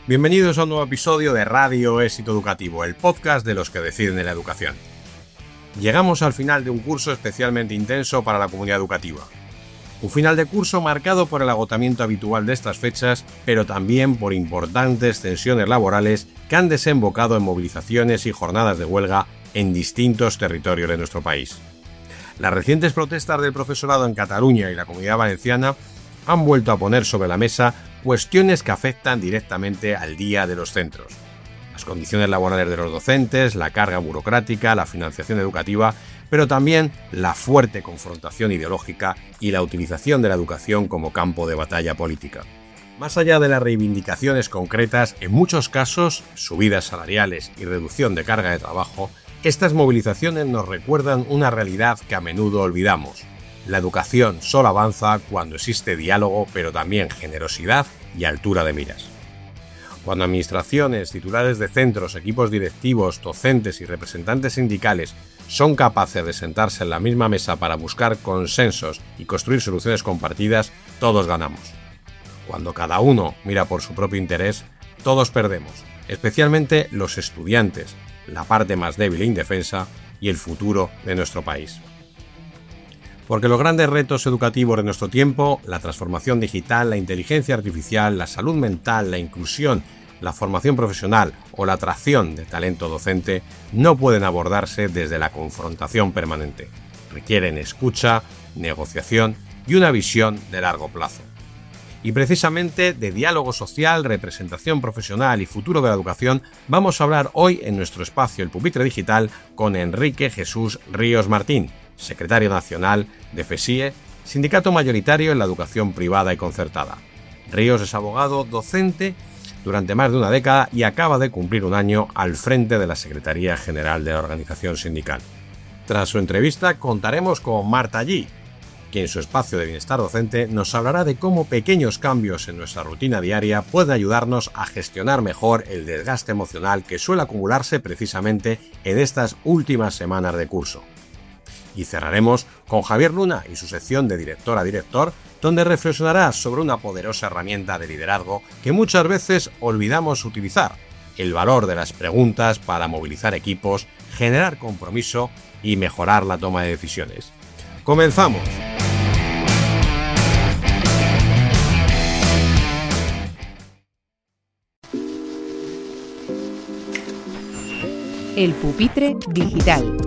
Bienvenidos a un nuevo episodio de Radio Éxito Educativo, el podcast de los que deciden en la educación. Llegamos al final de un curso especialmente intenso para la comunidad educativa. Un final de curso marcado por el agotamiento habitual de estas fechas, pero también por importantes tensiones laborales que han desembocado en movilizaciones y jornadas de huelga en distintos territorios de nuestro país. Las recientes protestas del profesorado en Cataluña y la Comunidad Valenciana han vuelto a poner sobre la mesa cuestiones que afectan directamente al día de los centros. Las condiciones laborales de los docentes, la carga burocrática, la financiación educativa, pero también la fuerte confrontación ideológica y la utilización de la educación como campo de batalla política. Más allá de las reivindicaciones concretas, en muchos casos, subidas salariales y reducción de carga de trabajo, estas movilizaciones nos recuerdan una realidad que a menudo olvidamos. La educación solo avanza cuando existe diálogo, pero también generosidad y altura de miras. Cuando administraciones, titulares de centros, equipos directivos, docentes y representantes sindicales son capaces de sentarse en la misma mesa para buscar consensos y construir soluciones compartidas, todos ganamos. Cuando cada uno mira por su propio interés, todos perdemos, especialmente los estudiantes, la parte más débil e indefensa y el futuro de nuestro país. Porque los grandes retos educativos de nuestro tiempo, la transformación digital, la inteligencia artificial, la salud mental, la inclusión, la formación profesional o la atracción de talento docente, no pueden abordarse desde la confrontación permanente. Requieren escucha, negociación y una visión de largo plazo. Y precisamente de diálogo social, representación profesional y futuro de la educación vamos a hablar hoy en nuestro espacio El Pupitre Digital con Enrique Jesús Ríos Martín, secretario nacional de FESIE, sindicato mayoritario en la educación privada y concertada. Ríos es abogado docente durante más de una década y acaba de cumplir un año al frente de la Secretaría General de la organización sindical. Tras su entrevista contaremos con Marta Gí, que en su espacio de bienestar docente nos hablará de cómo pequeños cambios en nuestra rutina diaria pueden ayudarnos a gestionar mejor el desgaste emocional que suele acumularse precisamente en estas últimas semanas de curso. Y cerraremos con Javier Luna y su sección de director a director, donde reflexionará sobre una poderosa herramienta de liderazgo que muchas veces olvidamos utilizar: el valor de las preguntas para movilizar equipos, generar compromiso y mejorar la toma de decisiones. ¡Comenzamos! El Pupitre Digital.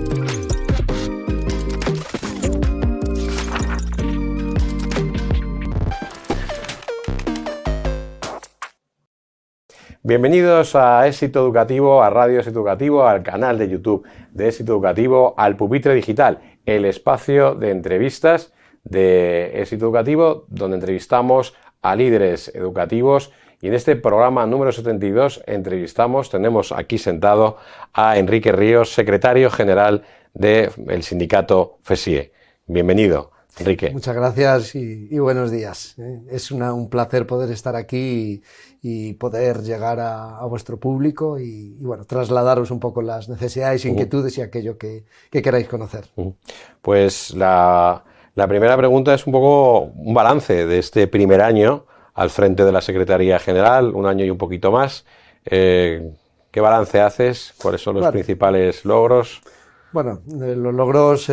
Bienvenidos a Éxito Educativo, a Radio Éxito Educativo, al canal de YouTube de Éxito Educativo, al Pupitre Digital, el espacio de entrevistas de Éxito Educativo, donde entrevistamos a líderes educativos. Y en este programa número 72 tenemos aquí sentado a Enrique Ríos, secretario general del sindicato FESIE. Bienvenido, Enrique. Muchas gracias y buenos días. Es un placer poder estar aquí y poder llegar a vuestro público y bueno, trasladaros un poco las necesidades, inquietudes y aquello que queráis conocer. Pues la primera pregunta es un poco un balance de este primer año al frente de la Secretaría General, un año y un poquito más. ¿Qué balance haces? ¿Cuáles son los principales logros? Bueno, los logros,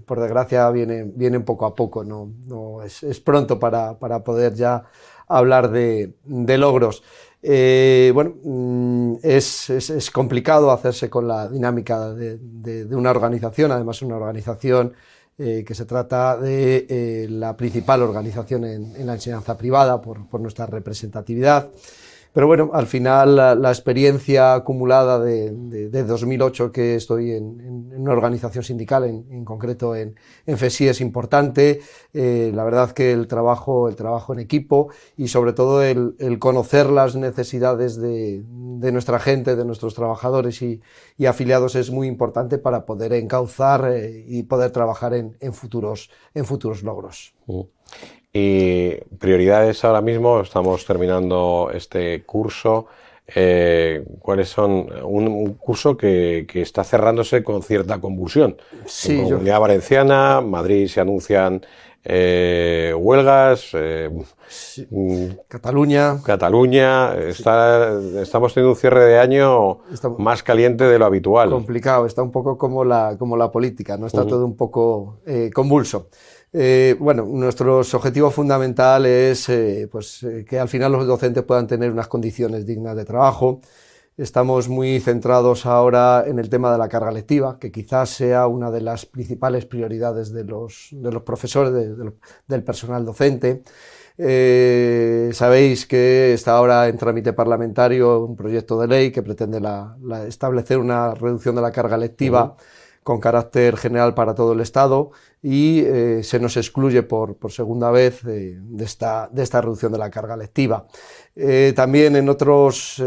por desgracia, vienen poco a poco, no es pronto para poder ya hablar de logros. Es complicado hacerse con la dinámica de una organización, además una organización que se trata de la principal organización en la enseñanza privada por nuestra representatividad. Pero bueno, al final la experiencia acumulada de 2008 que estoy en una organización sindical, en concreto en FESIE, es importante. La verdad que el trabajo en equipo y sobre todo el conocer las necesidades de nuestra gente, de nuestros trabajadores y afiliados es muy importante para poder encauzar y poder trabajar en futuros logros. Y prioridades ahora mismo, estamos terminando este curso. ¿cuáles son? Un curso que está cerrándose con cierta convulsión. Sí, En Comunidad Valenciana, Madrid se anuncian huelgas, sí. mm, Cataluña. Cataluña, estamos teniendo un cierre de año Está más caliente de lo habitual. complicado, está un poco como la política, ¿no? Está todo un poco convulso. Bueno, nuestros objetivos fundamentales es que al final los docentes puedan tener unas condiciones dignas de trabajo. Estamos muy centrados ahora en el tema de la carga lectiva, que quizás sea una de las principales prioridades de los profesores, del personal docente. Sabéis que está ahora en trámite parlamentario un proyecto de ley que pretende establecer una reducción de la carga lectiva con carácter general para todo el Estado y se nos excluye por segunda vez de esta reducción de la carga lectiva. También en otras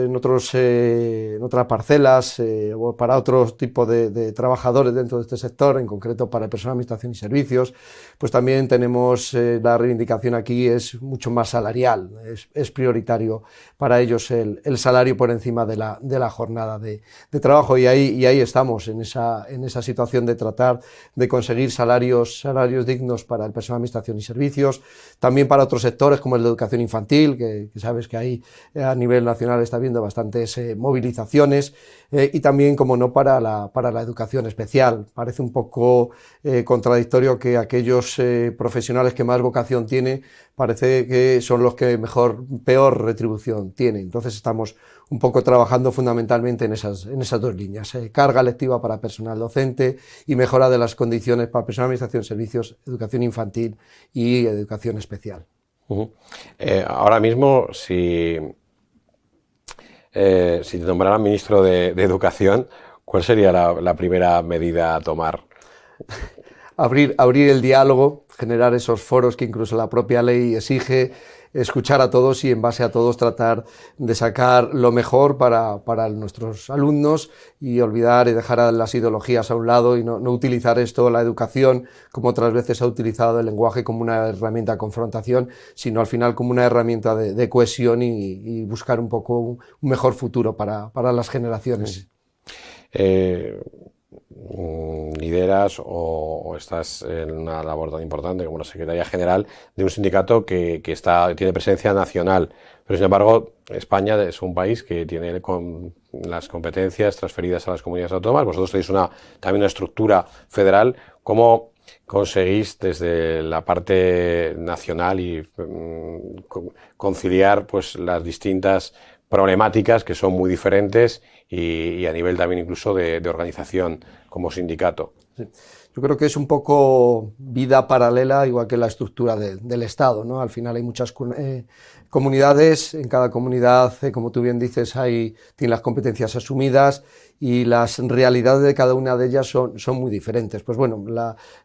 parcelas o para otros tipos de trabajadores dentro de este sector, en concreto para el personal de administración y servicios, pues también tenemos la reivindicación aquí es mucho más salarial, es prioritario para ellos el salario por encima de la jornada de trabajo y ahí estamos en esa situación de tratar de conseguir salarios dignos para el personal de administración y servicios, también para otros sectores como el de educación infantil, que sabes que ahí a nivel nacional está habiendo bastantes movilizaciones, y también, como no, para la educación especial. Parece un poco contradictorio que aquellos profesionales que más vocación tienen parece que son los que peor retribución tienen. Entonces estamos un poco trabajando fundamentalmente en esas dos líneas, carga lectiva para personal docente y mejora de las condiciones para personal de administración, servicios, educación infantil y educación especial. Ahora mismo, si te nombraran ministro de Educación, ¿cuál sería la primera medida a tomar? Abrir el diálogo, generar esos foros que incluso la propia ley exige, escuchar a todos y en base a todos tratar de sacar lo mejor para nuestros alumnos y olvidar y dejar las ideologías a un lado y no utilizar la educación, como otras veces ha utilizado el lenguaje como una herramienta de confrontación, sino al final como una herramienta de cohesión y buscar un poco un mejor futuro para las generaciones. Lideras o estás en una labor tan importante como la Secretaría General de un sindicato que tiene presencia nacional, pero sin embargo España es un país que tiene las competencias transferidas a las comunidades autónomas. Vosotros tenéis también una estructura federal. ¿Cómo conseguís desde la parte nacional y conciliar pues las distintas problemáticas que son muy diferentes y a nivel también incluso de organización como sindicato? Sí. Yo creo que es un poco vida paralela, igual que la estructura del Estado, ¿no? Al final hay muchas comunidades, en cada comunidad, como tú bien dices, tienen las competencias asumidas y las realidades de cada una de ellas son muy diferentes. Pues bueno,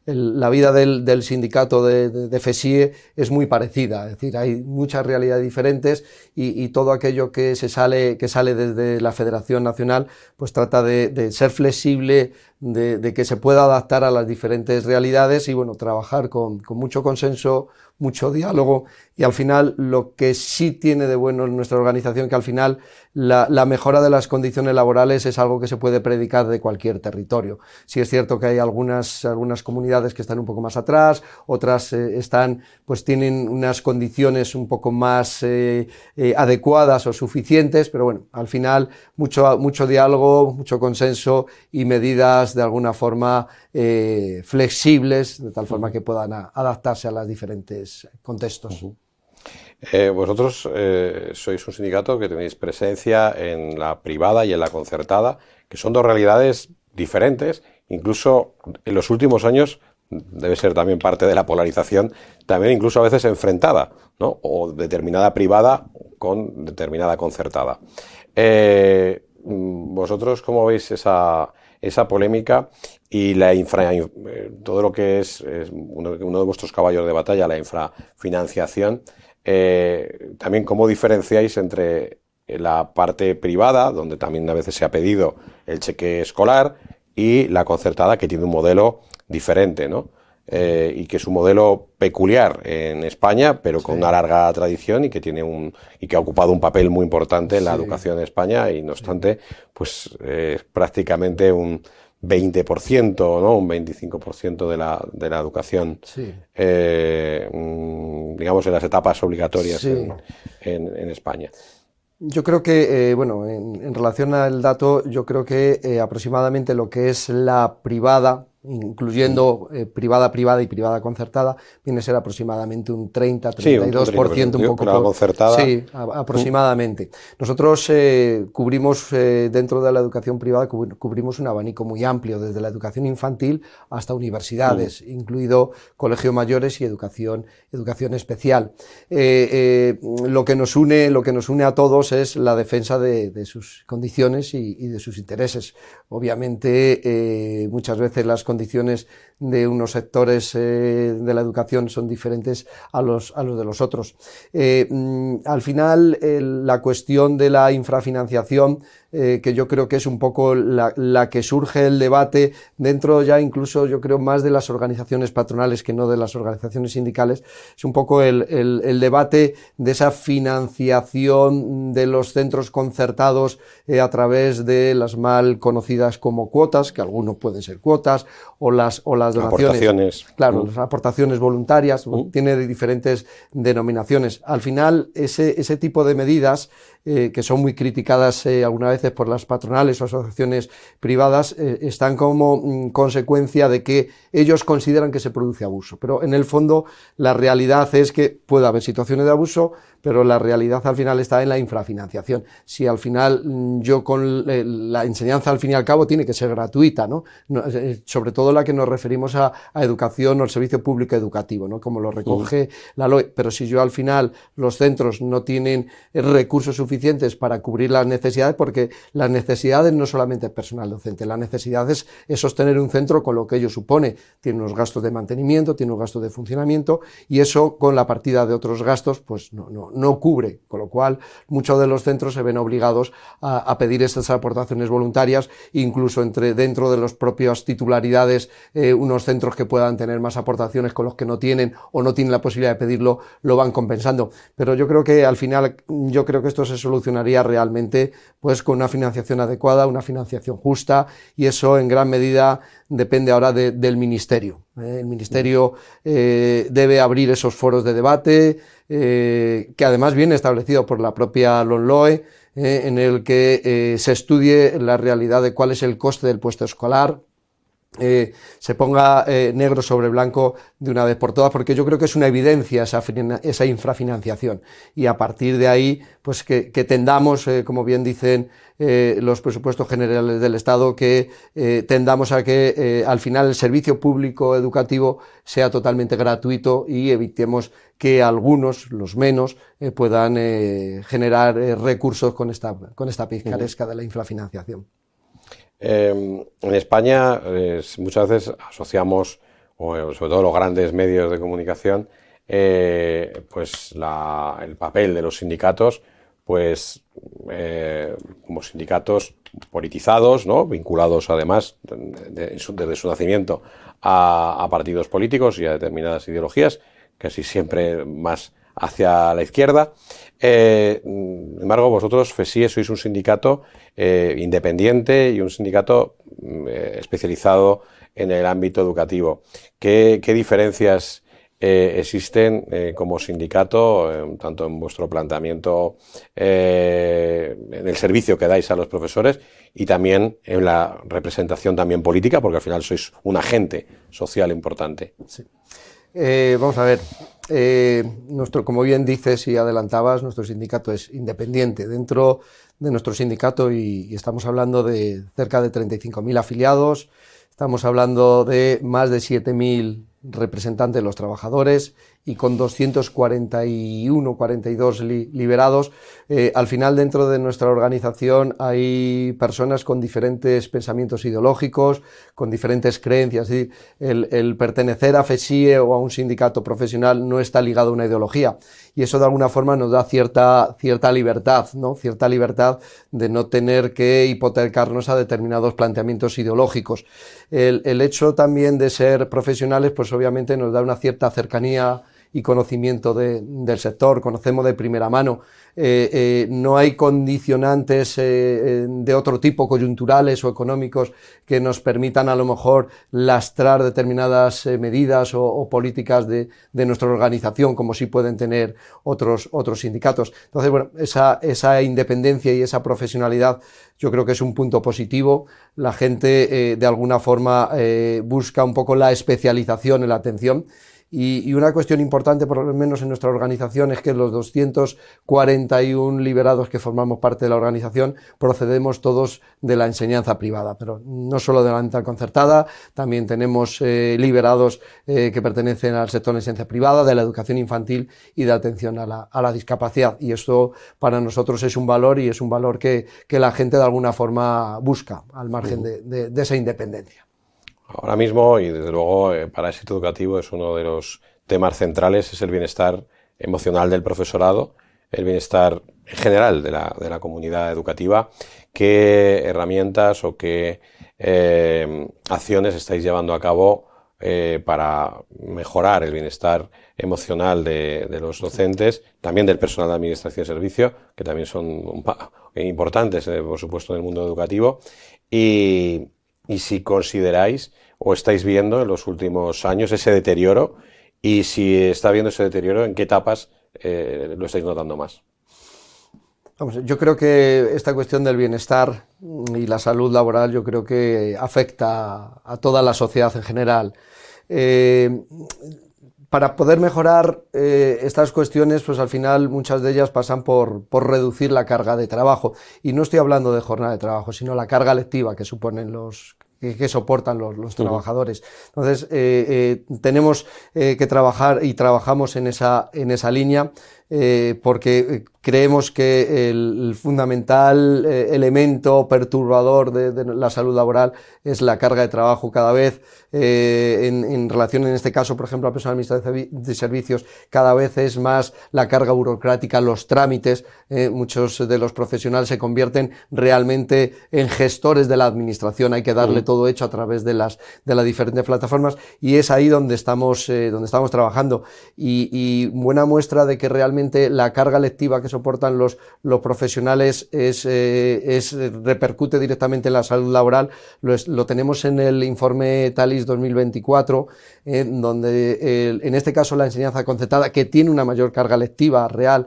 la vida del sindicato de FESIE es muy parecida, es decir, hay muchas realidades diferentes y todo aquello que sale desde la Federación Nacional, pues trata de ser flexible, de que se pueda adaptar a las diferentes realidades y bueno, trabajar con mucho consenso, mucho diálogo y al final lo que sí tiene de bueno en nuestra organización que al final la mejora de las condiciones laborales es algo que se puede predicar de cualquier territorio. Sí es cierto que hay algunas comunidades que están un poco más atrás, otras tienen unas condiciones un poco más adecuadas o suficientes, pero bueno, al final mucho diálogo, mucho consenso y medidas de alguna forma flexibles, de tal forma que puedan adaptarse a los diferentes contextos. Vosotros sois un sindicato que tenéis presencia en la privada y en la concertada, que son dos realidades diferentes, incluso en los últimos años debe ser también parte de la polarización, también incluso a veces enfrentada, ¿no? O determinada privada con determinada concertada. ¿Vosotros cómo veis esa polémica y todo lo que es uno de vuestros caballos de batalla, la infrafinanciación? También cómo diferenciáis entre la parte privada, donde también a veces se ha pedido el cheque escolar, y la concertada, que tiene un modelo diferente, ¿no? y que es un modelo peculiar en España, pero con una larga tradición y que que ha ocupado un papel muy importante en la educación en España, y no obstante, pues prácticamente un 20%, ¿no? Un 25% de la educación, digamos, en las etapas obligatorias en España. Yo creo que, en relación al dato, yo creo que aproximadamente lo que es la privada, incluyendo privada y privada concertada, viene a ser aproximadamente un 30-32%, un poco por concertada. Sí, aproximadamente. Nosotros cubrimos, dentro de la educación privada, cubrimos un abanico muy amplio, desde la educación infantil hasta universidades, incluido colegios mayores y educación especial. Lo que nos une a todos es la defensa de sus condiciones y de sus intereses. Obviamente, muchas veces las condiciones de unos sectores de la educación son diferentes a los de los otros. Al final, la cuestión de la infrafinanciación, que yo creo que es un poco la que surge el debate dentro ya incluso, yo creo, más de las organizaciones patronales que no de las organizaciones sindicales, es un poco el debate de esa financiación de los centros concertados a través de las mal conocidas como cuotas, que algunos pueden ser cuotas, o las donaciones. Aportaciones. Claro, las aportaciones voluntarias, tiene diferentes denominaciones. Al final, ese tipo de medidas, que son muy criticadas algunas veces por las patronales o asociaciones privadas, están como consecuencia de que ellos consideran que se produce abuso. Pero en el fondo la realidad es que puede haber situaciones de abuso, pero la realidad al final está en la infrafinanciación. Si al final yo con la enseñanza al fin y al cabo tiene que ser gratuita, ¿no? Sobre todo la que nos referimos a educación o al servicio público educativo, ¿no? Como lo recoge la LOE, pero si yo al final los centros no tienen recursos suficientes para cubrir las necesidades, porque las necesidades no solamente es personal docente, la necesidad es sostener un centro con lo que ello supone, tiene unos gastos de mantenimiento, tiene unos gastos de funcionamiento, y eso con la partida de otros gastos pues no cubre, con lo cual muchos de los centros se ven obligados a pedir estas aportaciones voluntarias, incluso dentro de las propias titularidades, unos centros que puedan tener más aportaciones con los que no tienen o no tienen la posibilidad de pedirlo, lo van compensando. Pero yo creo que al final, esto se solucionaría realmente pues con una financiación adecuada, una financiación justa, y eso en gran medida depende ahora del Ministerio. El Ministerio debe abrir esos foros de debate, que además viene establecido por la propia LOMLOE, en el que se estudie la realidad de cuál es el coste del puesto escolar, se ponga negro sobre blanco de una vez por todas, porque yo creo que es una evidencia esa infrafinanciación, y a partir de ahí pues que tendamos, como bien dicen los presupuestos generales del Estado, que tendamos a que al final el servicio público educativo sea totalmente gratuito y evitemos que algunos, los menos, puedan generar recursos con esta picaresca de la infrafinanciación. En España muchas veces asociamos, o sobre todo los grandes medios de comunicación, pues el papel de los sindicatos, pues como sindicatos politizados, ¿no? Vinculados además desde su nacimiento a partidos políticos y a determinadas ideologías, casi siempre más hacia la izquierda. Sin embargo, vosotros, FESIE, sois un sindicato independiente y un sindicato especializado en el ámbito educativo. ¿Qué diferencias existen como sindicato, tanto en vuestro planteamiento, en el servicio que dais a los profesores, y también en la representación también política, porque al final sois un agente social importante? Sí. Vamos a ver, como bien dices y adelantabas, nuestro sindicato es independiente. Dentro de nuestro sindicato, y estamos hablando de cerca de 35.000 afiliados, estamos hablando de más de 7.000 representantes de los trabajadores, y con 242 liberados. Al final, dentro de nuestra organización hay personas con diferentes pensamientos ideológicos, con diferentes creencias. Es decir, el pertenecer a FESIE o a un sindicato profesional no está ligado a una ideología, y eso de alguna forma nos da cierta libertad, ¿no? Cierta libertad de no tener que hipotecarnos a determinados planteamientos ideológicos. El hecho también de ser profesionales pues pues obviamente nos da una cierta cercanía y conocimiento del sector, conocemos de primera mano. No hay condicionantes de otro tipo, coyunturales o económicos, que nos permitan a lo mejor lastrar determinadas medidas o políticas de nuestra organización, como sí pueden tener otros sindicatos. Entonces, bueno, esa independencia y esa profesionalidad yo creo que es un punto positivo. La gente de alguna forma busca un poco la especialización en la atención. Y una cuestión importante, por lo menos en nuestra organización, es que los 241 liberados que formamos parte de la organización procedemos todos de la enseñanza privada, pero no solo de la enseñanza concertada, también tenemos liberados que pertenecen al sector de la enseñanza privada, de la educación infantil y de atención a la discapacidad. Y esto para nosotros es un valor, y es un valor que la gente de alguna forma busca, al margen de esa independencia. Ahora mismo, y desde luego para éxito educativo, es uno de los temas centrales, es el bienestar emocional del profesorado, el bienestar en general de la comunidad educativa. ¿Qué herramientas o qué acciones estáis llevando a cabo para mejorar el bienestar emocional de los docentes, también del personal de administración y servicio, que también son importantes, por supuesto, en el mundo educativo? Y si consideráis o estáis viendo en los últimos años ese deterioro, y si está viendo ese deterioro, ¿en qué etapas lo estáis notando más? Vamos, yo creo que esta cuestión del bienestar y la salud laboral, yo creo que afecta a toda la sociedad en general. Para poder mejorar estas cuestiones, pues al final muchas de ellas pasan por reducir la carga de trabajo. Y no estoy hablando de jornada de trabajo, sino la carga lectiva que suponen que soportan los trabajadores. Entonces, tenemos que trabajar, y trabajamos en esa línea, porque creemos que el fundamental elemento perturbador de la salud laboral es la carga de trabajo. Cada vez, en relación, en este caso, por ejemplo, al personal de servicios, cada vez es más la carga burocrática, los trámites. Muchos de los profesionales se convierten realmente en gestores de la administración. Hay que darle todo hecho a través de las diferentes plataformas, y es ahí donde estamos trabajando. Y buena muestra de que realmente la carga lectiva que soportan los profesionales repercute directamente en la salud laboral. Lo tenemos en el informe TALIS 2024, donde en este caso la enseñanza concertada, que tiene una mayor carga lectiva real,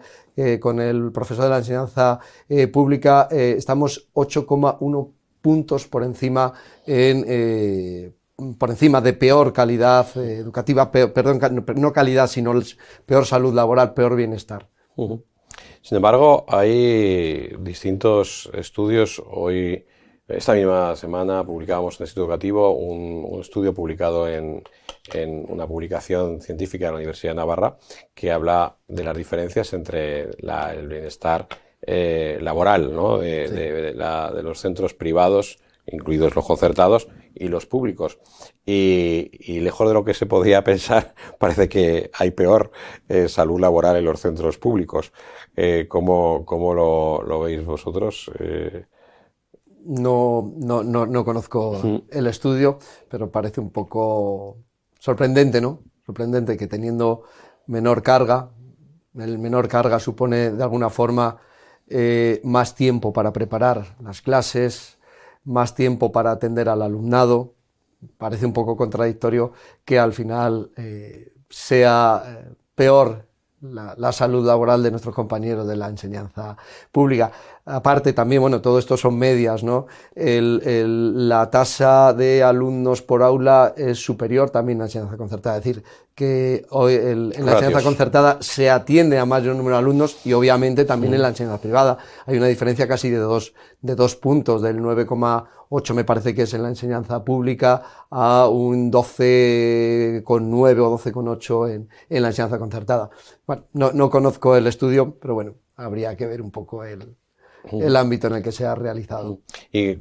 con el profesor de la enseñanza pública, estamos 8,1 puntos por encima de peor calidad educativa, no calidad, sino peor salud laboral, peor bienestar. Sin embargo, hay distintos estudios. Hoy, esta misma semana, publicábamos en el Instituto Educativo un estudio publicado en una publicación científica de la Universidad de Navarra, que habla de las diferencias entre el bienestar laboral, ¿no? de los centros privados, incluidos los concertados, y los públicos. Y lejos de lo que se podía pensar, parece que hay peor salud laboral en los centros públicos. ¿Cómo lo veis vosotros? No conozco el estudio, pero parece un poco sorprendente, ¿no? Sorprendente que teniendo menor carga supone de alguna forma más tiempo para preparar las clases, más tiempo para atender al alumnado. Parece un poco contradictorio que al final sea peor la salud laboral de nuestros compañeros de la enseñanza pública. Aparte también, bueno, todo esto son medias, ¿no? La tasa de alumnos por aula es superior también en la enseñanza concertada. Es decir, que hoy en la enseñanza concertada se atiende a mayor número de alumnos, y obviamente también en la enseñanza privada. Hay una diferencia casi de dos puntos, del 9,8 me parece que es en la enseñanza pública, a un 12,9 o 12,8 en la enseñanza concertada. Bueno, no conozco el estudio, pero bueno, habría que ver un poco el ámbito en el que se ha realizado. Y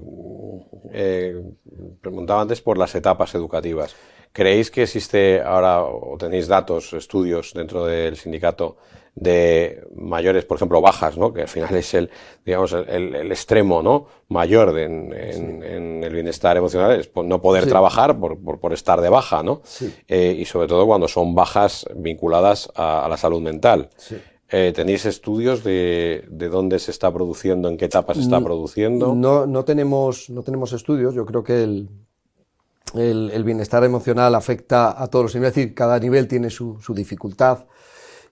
preguntaba antes por las etapas educativas. ¿Creéis que existe ahora, o tenéis datos, estudios dentro del sindicato de mayores, por ejemplo, bajas, ¿no? Que al final es el extremo, ¿no? Mayor en el bienestar emocional, es no poder trabajar por estar de baja, ¿no? Sí. Y sobre todo cuando son bajas vinculadas a la salud mental. Sí. ¿Tenéis estudios de dónde se está produciendo, en qué etapa se está produciendo? No tenemos estudios. Yo creo que el bienestar emocional afecta a todos los niveles, es decir, cada nivel tiene su dificultad.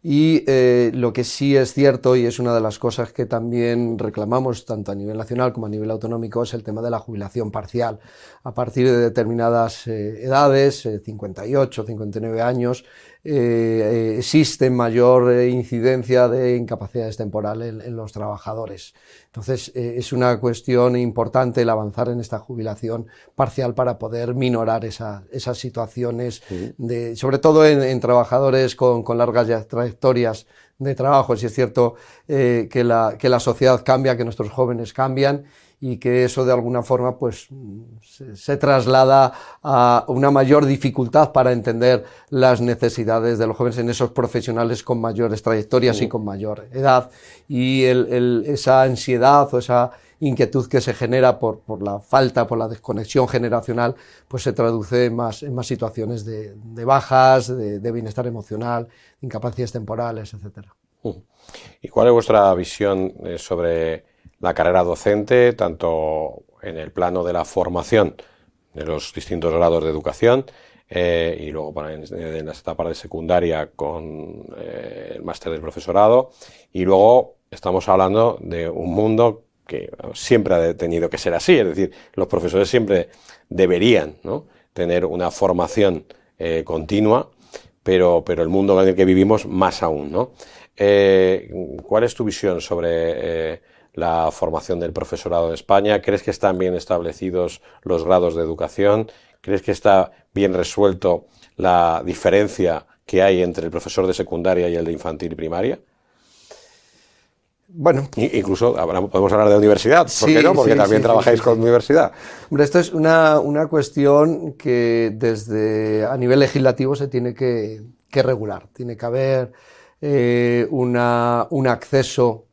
Y lo que sí es cierto, y es una de las cosas que también reclamamos tanto a nivel nacional como a nivel autonómico, es el tema de la jubilación parcial. A partir de determinadas edades, 58, 59 años, existe mayor incidencia de incapacidades temporales en los trabajadores. Entonces, es una cuestión importante el avanzar en esta jubilación parcial para poder minorar esas situaciones, sobre todo en trabajadores con largas trayectorias de trabajo. Si es cierto que la sociedad cambia, que nuestros jóvenes cambian, y que eso de alguna forma pues se traslada a una mayor dificultad para entender las necesidades de los jóvenes en esos profesionales con mayores trayectorias y con mayor edad, y esa ansiedad o esa inquietud que se genera por la falta, por la desconexión generacional, pues se traduce en más situaciones de bajas, de bienestar emocional, incapacidades temporales, etcétera. ¿Y cuál es vuestra visión sobre la carrera docente, tanto en el plano de la formación de los distintos grados de educación y luego en las etapas de secundaria con el máster del profesorado, y luego estamos hablando de un mundo que siempre ha tenido que ser así, es decir, los profesores siempre deberían, ¿no?, tener una formación continua, pero el mundo en el que vivimos más aún, ¿no? ¿Cuál es tu visión sobre la formación del profesorado en España? ¿Crees que están bien establecidos los grados de educación? ¿Crees que está bien resuelto la diferencia que hay entre el profesor de secundaria y el de infantil y primaria? Bueno, incluso podemos hablar de universidad, ¿por qué no? Porque también trabajáis con universidad. Hombre, esto es una cuestión que desde a nivel legislativo se tiene que regular. Tiene que haber un acceso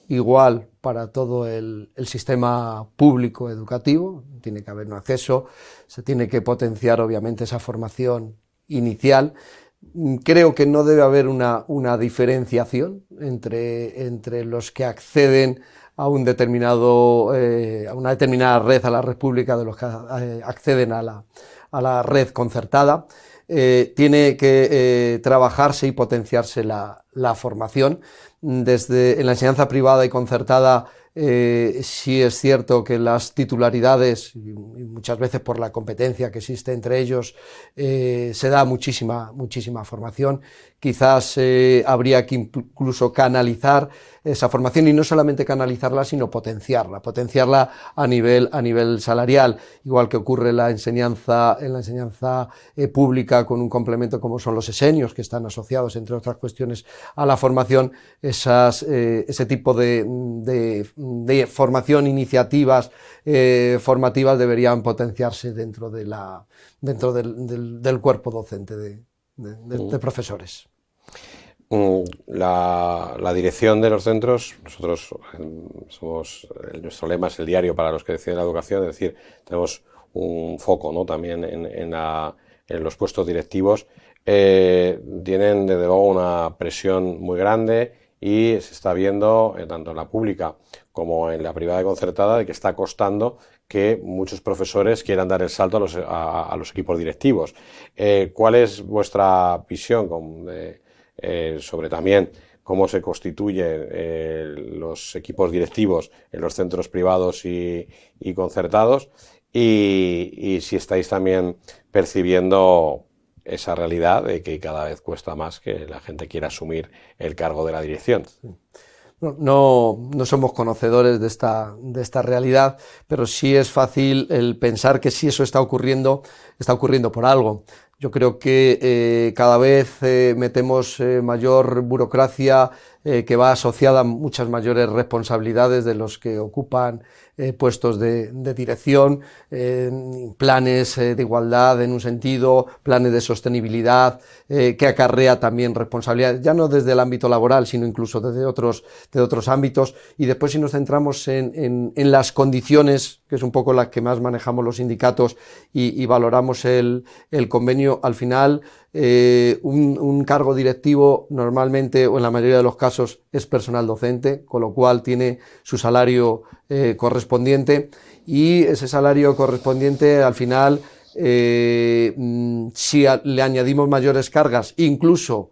igual para todo el sistema público educativo, tiene que haber un acceso, se tiene que potenciar obviamente esa formación inicial. Creo que no debe haber una diferenciación entre los que acceden a una determinada red, a la red pública, de los que acceden a la red concertada. Tiene que trabajarse y potenciarse la formación. En la enseñanza privada y concertada sí es cierto que las titularidades, y muchas veces por la competencia que existe entre ellos, se da muchísima formación. Quizás habría que incluso canalizar esa formación, y no solamente canalizarla, sino potenciarla a nivel salarial, igual que ocurre en la enseñanza pública, con un complemento como son los esenios, que están asociados, entre otras cuestiones, a la formación. Ese tipo de formación, iniciativas formativas deberían potenciarse dentro del cuerpo docente de profesores. La dirección de los centros, nosotros nuestro lema es el diario para los que deciden la educación, es decir, tenemos un foco, ¿no?, también en los puestos directivos. Tienen desde luego una presión muy grande, y se está viendo tanto en la pública como en la privada y concertada de que está costando que muchos profesores quieran dar el salto a los equipos directivos. ¿Cuál es vuestra visión sobre también cómo se constituyen los equipos directivos en los centros privados y concertados? Y si estáis también percibiendo esa realidad de que cada vez cuesta más que la gente quiera asumir el cargo de la dirección. No somos conocedores de esta realidad, pero sí es fácil el pensar que si eso está ocurriendo por algo. Yo creo que cada vez metemos mayor burocracia que va asociada a muchas mayores responsabilidades de los que ocupan puestos de dirección, planes de igualdad en un sentido, planes de sostenibilidad, que acarrea también responsabilidades, ya no desde el ámbito laboral, sino incluso desde otros ámbitos. Y después, si nos centramos en las condiciones, que es un poco las que más manejamos los sindicatos y valoramos el convenio, al final un cargo directivo normalmente, o en la mayoría de los casos, es personal docente, con lo cual tiene su salario correspondiente, y ese salario correspondiente al final, si le añadimos mayores cargas, incluso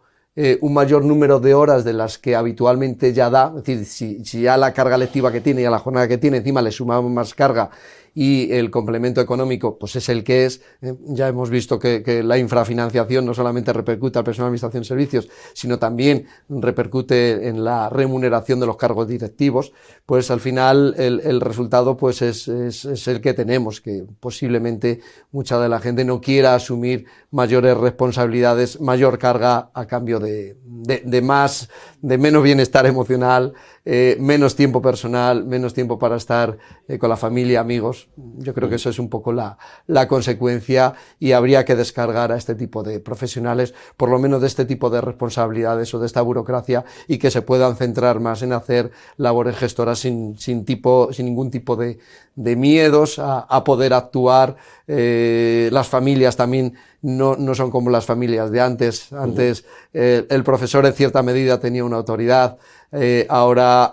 un mayor número de horas de las que habitualmente ya da, es decir, si ya la carga lectiva que tiene y a la jornada que tiene, encima le sumamos más carga y el complemento económico pues es el que es, ya hemos visto que la infrafinanciación no solamente repercute al personal de administración de servicios, sino también repercute en la remuneración de los cargos directivos, pues al final el resultado pues es el que tenemos, que posiblemente mucha de la gente no quiera asumir mayores responsabilidades, mayor carga a cambio de menos bienestar emocional, menos tiempo personal, menos tiempo para estar con la familia, amigos. Yo creo que eso es un poco la consecuencia, y habría que descargar a este tipo de profesionales, por lo menos de este tipo de responsabilidades o de esta burocracia, y que se puedan centrar más en hacer labores gestoras sin ningún tipo de miedos a poder actuar. Las familias también no son como las familias de antes. Antes el profesor en cierta medida tenía una autoridad, ahora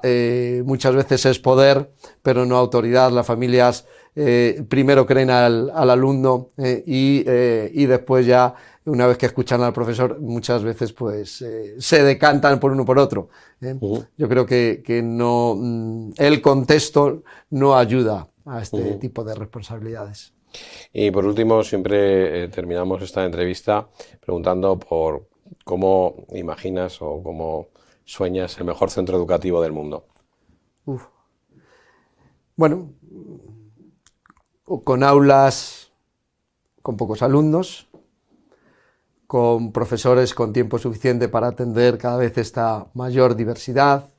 muchas veces es poder, pero no autoridad. Las familias primero creen al alumno y después ya, una vez que escuchan al profesor, muchas veces pues se decantan por uno o por otro. Yo creo que no, el contexto no ayuda a este tipo de responsabilidades. Y por último, siempre terminamos esta entrevista preguntando por cómo imaginas o cómo sueñas el mejor centro educativo del mundo. Bueno, con aulas con pocos alumnos, con profesores con tiempo suficiente para atender cada vez esta mayor diversidad,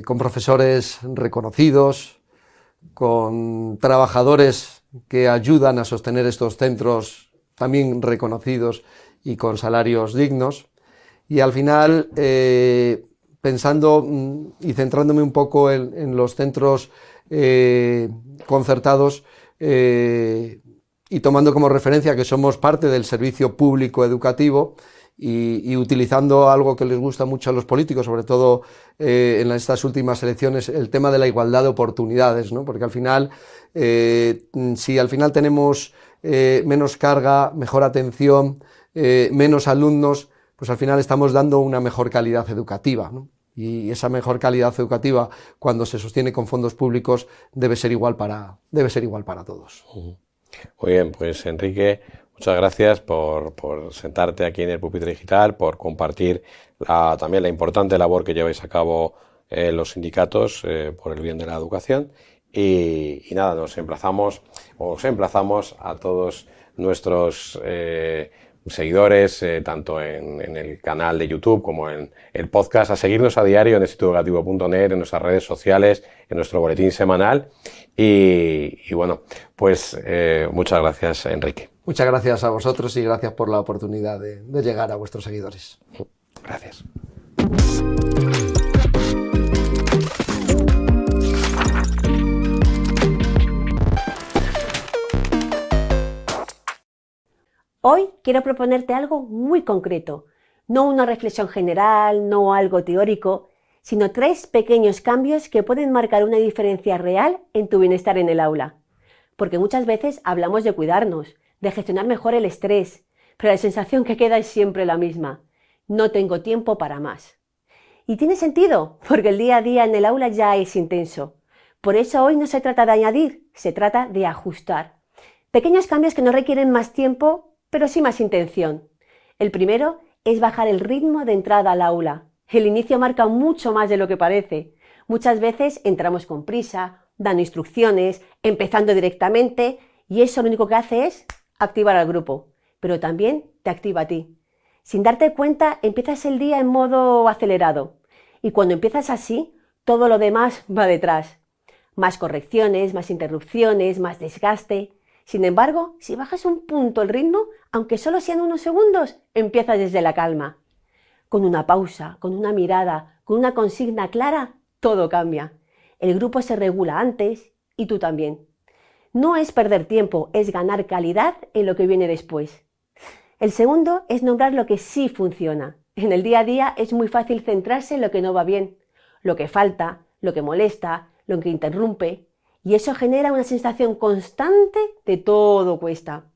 con profesores reconocidos, con trabajadores que ayudan a sostener estos centros también reconocidos y con salarios dignos. Y al final, pensando y centrándome un poco en los centros concertados, y tomando como referencia que somos parte del servicio público educativo, y utilizando algo que les gusta mucho a los políticos, sobre todo en estas últimas elecciones, el tema de la igualdad de oportunidades, ¿no? Porque al final, si al final tenemos menos carga, mejor atención, menos alumnos, pues al final estamos dando una mejor calidad educativa, ¿no? Y esa mejor calidad educativa, cuando se sostiene con fondos públicos, debe ser igual para todos. Muy bien, pues Enrique, muchas gracias por sentarte aquí en el Pupitre Digital, por compartir también la importante labor que lleváis a cabo los sindicatos por el bien de la educación. Y nada, os emplazamos a todos nuestros seguidores, tanto en el canal de YouTube como en el podcast, a seguirnos a diario en institutoeducativo.net, en nuestras redes sociales, en nuestro boletín semanal. Y bueno, pues muchas gracias, Enrique. Muchas gracias a vosotros y gracias por la oportunidad de llegar a vuestros seguidores. Gracias. Hoy quiero proponerte algo muy concreto, no una reflexión general, no algo teórico, sino 3 pequeños cambios que pueden marcar una diferencia real en tu bienestar en el aula. Porque muchas veces hablamos de cuidarnos, de gestionar mejor el estrés, pero la sensación que queda es siempre la misma: no tengo tiempo para más. Y tiene sentido, porque el día a día en el aula ya es intenso. Por eso hoy no se trata de añadir, se trata de ajustar. Pequeños cambios que no requieren más tiempo, pero sí más intención. El primero es bajar el ritmo de entrada al aula. El inicio marca mucho más de lo que parece. Muchas veces entramos con prisa, dando instrucciones, empezando directamente, y eso lo único que hace es activar al grupo. pero también te activa a ti. Sin darte cuenta, empiezas el día en modo acelerado y cuando empiezas así, todo lo demás va detrás. Más correcciones, más interrupciones, más desgaste. Sin embargo, si bajas un punto el ritmo, aunque solo sean unos segundos, empiezas desde la calma. Con una pausa, con una mirada, con una consigna clara, todo cambia. El grupo se regula antes y tú también. No es perder tiempo, es ganar calidad en lo que viene después. El segundo es nombrar lo que sí funciona. En el día a día es muy fácil centrarse en lo que no va bien, lo que falta, lo que molesta, lo que interrumpe, y eso genera una sensación constante de todo cuesta.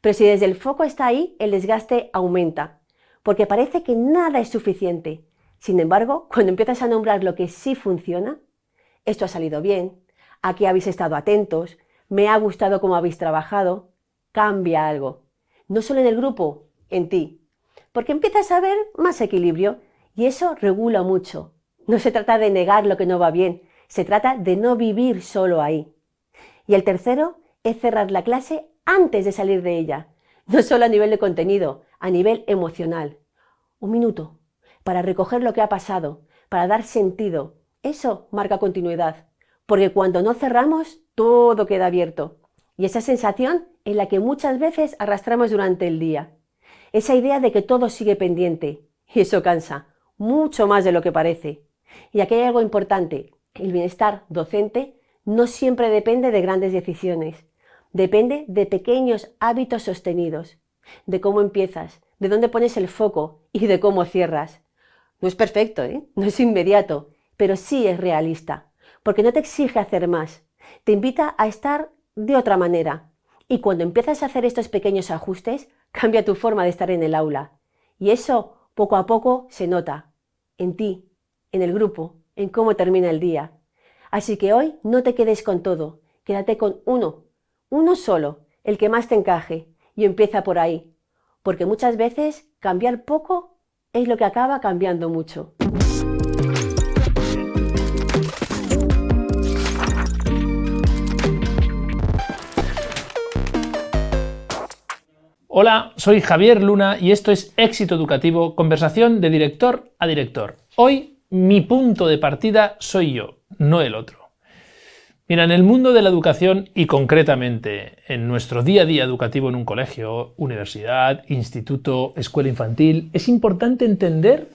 Pero si desde el foco está ahí, el desgaste aumenta, porque parece que nada es suficiente. Sin embargo, cuando empiezas a nombrar lo que sí funciona, esto ha salido bien, aquí habéis estado atentos, me ha gustado cómo habéis trabajado, cambia algo. No solo en el grupo, en ti. Porque empiezas a ver más equilibrio y eso regula mucho. No se trata de negar lo que no va bien, se trata de no vivir solo ahí. Y el tercero es cerrar la clase antes de salir de ella. No solo a nivel de contenido, a nivel emocional. 1 minuto para recoger lo que ha pasado, para dar sentido. Eso marca continuidad. Porque cuando no cerramos, todo queda abierto. Y esa sensación es la que muchas veces arrastramos durante el día. Esa idea de que todo sigue pendiente. Y eso cansa, mucho más de lo que parece. Y aquí hay algo importante. El bienestar docente no siempre depende de grandes decisiones. Depende de pequeños hábitos sostenidos. De cómo empiezas, de dónde pones el foco y de cómo cierras. No es perfecto, no es inmediato, pero sí es realista. Porque no te exige hacer más. Te invita a estar de otra manera. Y cuando empiezas a hacer estos pequeños ajustes, cambia tu forma de estar en el aula. Y eso, poco a poco, se nota. En ti, en el grupo, en cómo termina el día. Así que hoy no te quedes con todo. Quédate con uno solo, el que más te encaje. Y empieza por ahí. Porque muchas veces cambiar poco es lo que acaba cambiando mucho. Hola, soy Javier Luna y esto es Éxito Educativo, conversación de director a director. Hoy mi punto de partida soy yo, no el otro. Mira, en el mundo de la educación y concretamente en nuestro día a día educativo en un colegio, universidad, instituto, escuela infantil, es importante entender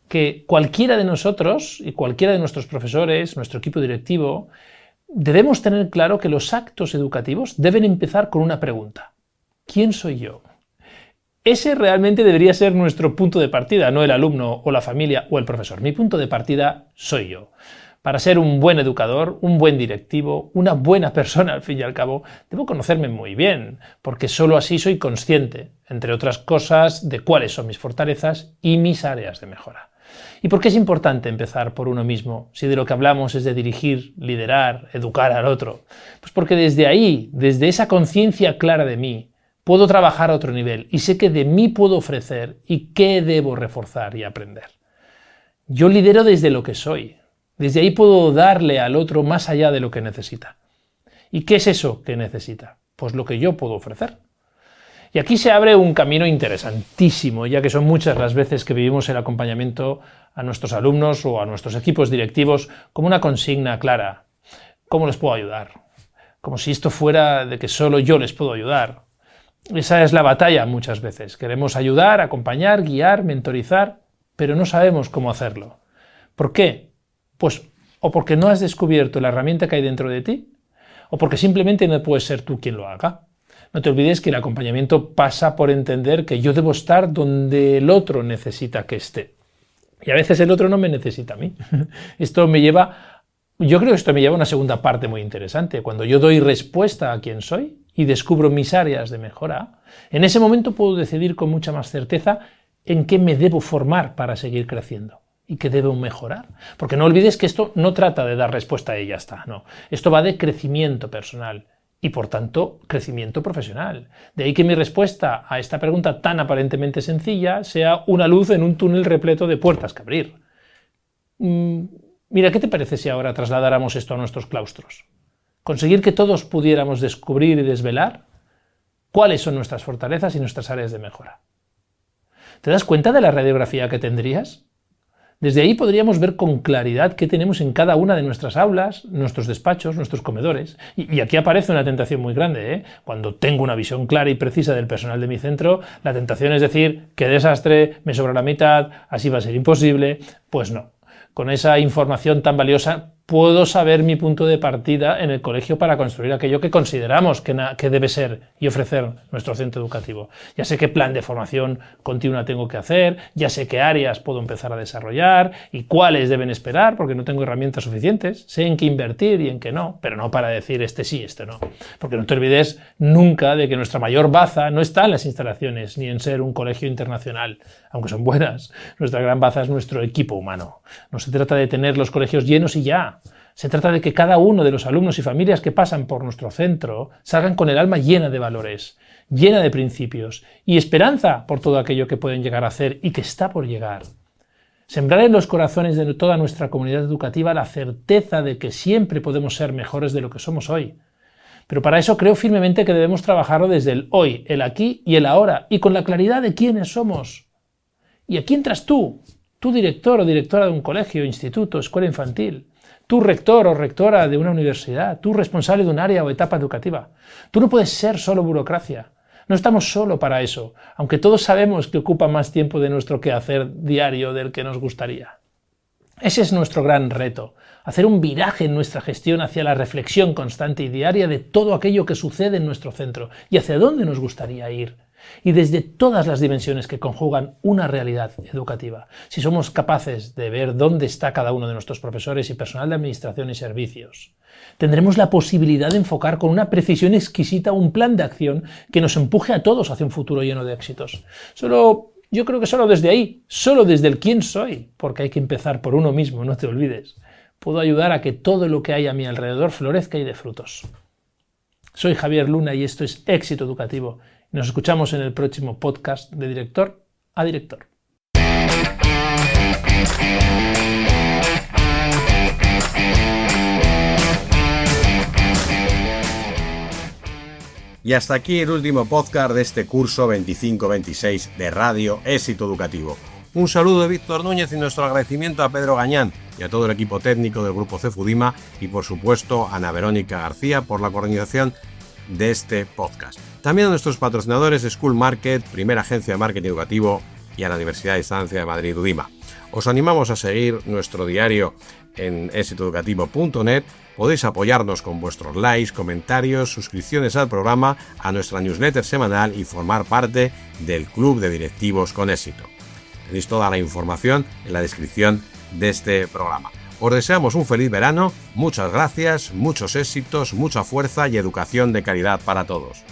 que cualquiera de nosotros y cualquiera de nuestros profesores, nuestro equipo directivo, debemos tener claro que los actos educativos deben empezar con una pregunta. ¿Quién soy yo? Ese realmente debería ser nuestro punto de partida, no el alumno o la familia o el profesor. Mi punto de partida soy yo. Para ser un buen educador, un buen directivo, una buena persona al fin y al cabo, debo conocerme muy bien, porque solo así soy consciente, entre otras cosas, de cuáles son mis fortalezas y mis áreas de mejora. ¿Y por qué es importante empezar por uno mismo, si de lo que hablamos es de dirigir, liderar, educar al otro? Pues porque desde ahí, desde esa conciencia clara de mí, puedo trabajar a otro nivel y sé que de mí puedo ofrecer y qué debo reforzar y aprender. Yo lidero desde lo que soy. Desde ahí puedo darle al otro más allá de lo que necesita. ¿Y qué es eso que necesita? Pues lo que yo puedo ofrecer. Y aquí se abre un camino interesantísimo, ya que son muchas las veces que vivimos el acompañamiento a nuestros alumnos o a nuestros equipos directivos como una consigna clara. ¿Cómo les puedo ayudar? Como si esto fuera de que solo yo les puedo ayudar. Esa es la batalla muchas veces. Queremos ayudar, acompañar, guiar, mentorizar, pero no sabemos cómo hacerlo. ¿Por qué? Pues o porque no has descubierto la herramienta que hay dentro de ti, o porque simplemente no puedes ser tú quien lo haga. No te olvides que el acompañamiento pasa por entender que yo debo estar donde el otro necesita que esté. Y a veces el otro no me necesita a mí. Yo creo que esto me lleva a una segunda parte muy interesante. Cuando yo doy respuesta a quién soy y descubro mis áreas de mejora, en ese momento puedo decidir con mucha más certeza en qué me debo formar para seguir creciendo y qué debo mejorar. Porque no olvides que esto no trata de dar respuesta y ya está, no. Esto va de crecimiento personal y, por tanto, crecimiento profesional. De ahí que mi respuesta a esta pregunta tan aparentemente sencilla sea una luz en un túnel repleto de puertas que abrir. Mira, ¿qué te parece si ahora trasladáramos esto a nuestros claustros? Conseguir que todos pudiéramos descubrir y desvelar cuáles son nuestras fortalezas y nuestras áreas de mejora. ¿Te das cuenta de la radiografía que tendrías? Desde ahí podríamos ver con claridad qué tenemos en cada una de nuestras aulas, nuestros despachos, nuestros comedores. Y aquí aparece una tentación muy grande, ¿eh? Cuando tengo una visión clara y precisa del personal de mi centro, la tentación es decir, qué desastre, me sobra la mitad, así va a ser imposible. Pues no. Con esa información tan valiosa puedo saber mi punto de partida en el colegio para construir aquello que consideramos que debe ser y ofrecer nuestro centro educativo. Ya sé qué plan de formación continua tengo que hacer, ya sé qué áreas puedo empezar a desarrollar y cuáles deben esperar porque no tengo herramientas suficientes, sé en qué invertir y en qué no, pero no para decir este sí, este no. Porque no te olvides nunca de que nuestra mayor baza no está en las instalaciones ni en ser un colegio internacional, aunque son buenas. Nuestra gran baza es nuestro equipo humano. No se trata de tener los colegios llenos y ya. Se trata de que cada uno de los alumnos y familias que pasan por nuestro centro salgan con el alma llena de valores, llena de principios y esperanza por todo aquello que pueden llegar a hacer y que está por llegar. Sembrar en los corazones de toda nuestra comunidad educativa la certeza de que siempre podemos ser mejores de lo que somos hoy. Pero para eso creo firmemente que debemos trabajarlo desde el hoy, el aquí y el ahora, y con la claridad de quiénes somos. ¿Y aquí entras tú director o directora de un colegio, instituto, escuela infantil? Tú rector o rectora de una universidad, tú responsable de un área o etapa educativa. Tú no puedes ser solo burocracia. No estamos solo para eso, aunque todos sabemos que ocupa más tiempo de nuestro quehacer diario del que nos gustaría. Ese es nuestro gran reto, hacer un viraje en nuestra gestión hacia la reflexión constante y diaria de todo aquello que sucede en nuestro centro y hacia dónde nos gustaría ir. Y desde todas las dimensiones que conjugan una realidad educativa. Si somos capaces de ver dónde está cada uno de nuestros profesores y personal de administración y servicios, tendremos la posibilidad de enfocar con una precisión exquisita un plan de acción que nos empuje a todos hacia un futuro lleno de éxitos. Yo creo que solo desde ahí, solo desde el quién soy, porque hay que empezar por uno mismo, no te olvides, puedo ayudar a que todo lo que hay a mi alrededor florezca y dé frutos. Soy Javier Luna y esto es Éxito Educativo. Nos escuchamos en el próximo podcast de Director a Director. Y hasta aquí el último podcast de este curso 25-26 de Radio Éxito Educativo. Un saludo de Víctor Núñez y nuestro agradecimiento a Pedro Gañán y a todo el equipo técnico del Grupo Cefudima y por supuesto a Ana Verónica García por la coordinación de este podcast. También a nuestros patrocinadores School Market, primera agencia de marketing educativo, y a la Universidad de Distancia de Madrid UDIMA. Os animamos a seguir nuestro diario en exitoeducativo.net. Podéis apoyarnos con vuestros likes, comentarios, suscripciones al programa, a nuestra newsletter semanal y formar parte del Club de Directivos con Éxito. Tenéis toda la información en la descripción de este programa. Os deseamos un feliz verano, muchas gracias, muchos éxitos, mucha fuerza y educación de calidad para todos.